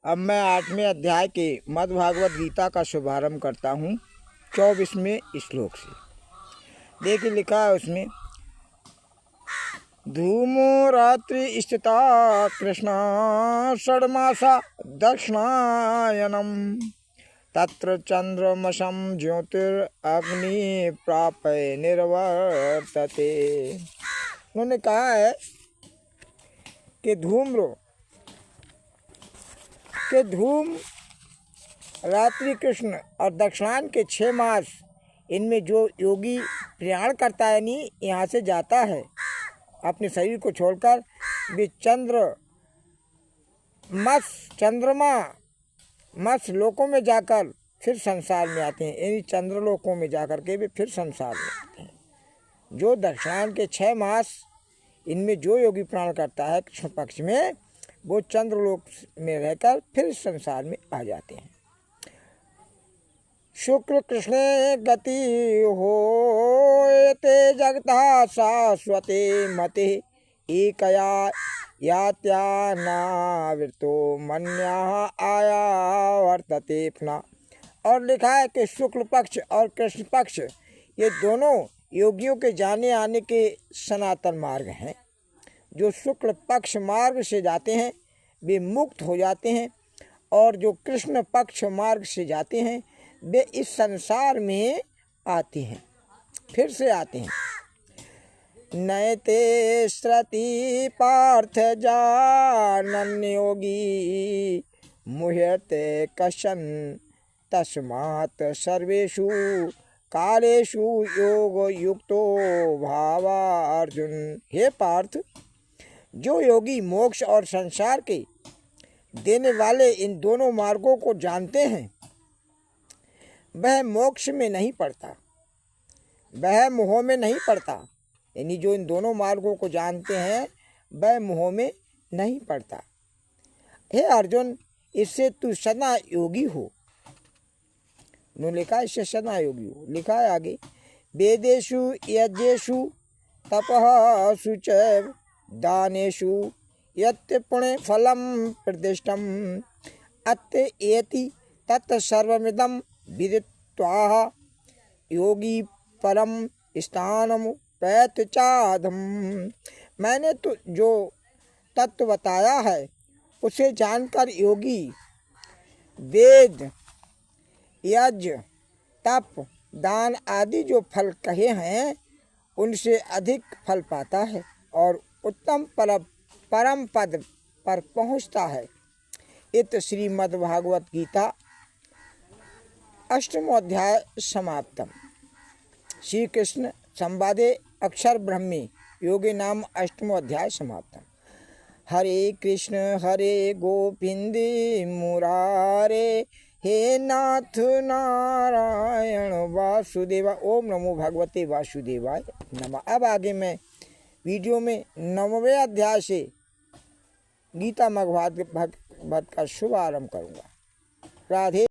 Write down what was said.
अब मैं 8वें अध्याय के मद्भागवत गीता का शुभारंभ करता हूँ 24वें श्लोक से। देखिए लिखा है उसमें, धूमो रात्रि स्थिता कृष्णा षड्मासा दक्षिणायनम तत्र चंद्रमसम ज्योतिरग्नि प्रापय निर्वर्तते। उन्होंने कहा है कि धूम रात्रि कृष्ण और दक्षिणायन के 6 मास इनमें जो योगी प्रयाण करता है, नहीं यहाँ से जाता है अपने शरीर को छोड़कर, वे चंद्रमा मस लोकों में जाकर फिर संसार में आते हैं। यानी चंद्रलोकों में जाकर के वे फिर संसार में आते हैं। जो दक्षिणायन के 6 मास इनमें जो योगी प्राण करता है कृष्ण पक्ष में, वो चंद्रलोक में रहकर फिर संसार में आ जाते हैं। शुक्र कृष्णे गति होते जगता शाश्वते मते एकया यात्यानावृतो मन्या आया वर्तते पुनः। और लिखा है कि शुक्ल पक्ष और कृष्ण पक्ष ये दोनों योगियों के जाने आने के सनातन मार्ग हैं। जो शुक्ल पक्ष मार्ग से जाते हैं वे मुक्त हो जाते हैं, और जो कृष्ण पक्ष मार्ग से जाते हैं वे इस संसार में आते हैं, फिर से आते हैं। नयते श्रुति पार्थ जानन योगी मुह्यते कशन तस्मात् सर्वेषु कालेषु योग युक्तो भावा अर्जुन। हे पार्थ, जो योगी मोक्ष और संसार के देने वाले इन दोनों मार्गों को जानते हैं, वह मोक्ष में नहीं पड़ता, वह मोह में नहीं पड़ता। यानी जो इन दोनों मार्गों को जानते हैं वह मोह में नहीं पड़ता। हे अर्जुन, इससे तू सदा योगी हो। उन्होंने लिखा इससे सदा योगी हो। लिखा है आगे, वेदेषु यज्ञेषु तपः शुचैव दानेषु यत् पुण्य फलम प्रदिष्टम अत्य एति तत् सर्वमिदं विदित्वा योगी परम स्थानम पैत चाधम। मैंने तो जो तत्व बताया है उसे जानकर योगी वेद यज्ञ तप दान आदि जो फल कहे हैं उनसे अधिक फल पाता है और उत्तम परम पद पर पहुँचता है। इत श्रीमद्भागवत गीता 8वां अध्याय समाप्तम। श्री कृष्ण संवादे अक्षर ब्रह्मी योगी नाम 8वां अध्याय समाप्तम। हरे कृष्ण गोविंद मुरारे हे नाथ नारायण वासुदेवा। ओम नमो भगवते वासुदेवाय नमः। अब आगे मैं वीडियो में 9वें अध्याय से गीता भागवत का शुभारंभ करूँगा। राधे।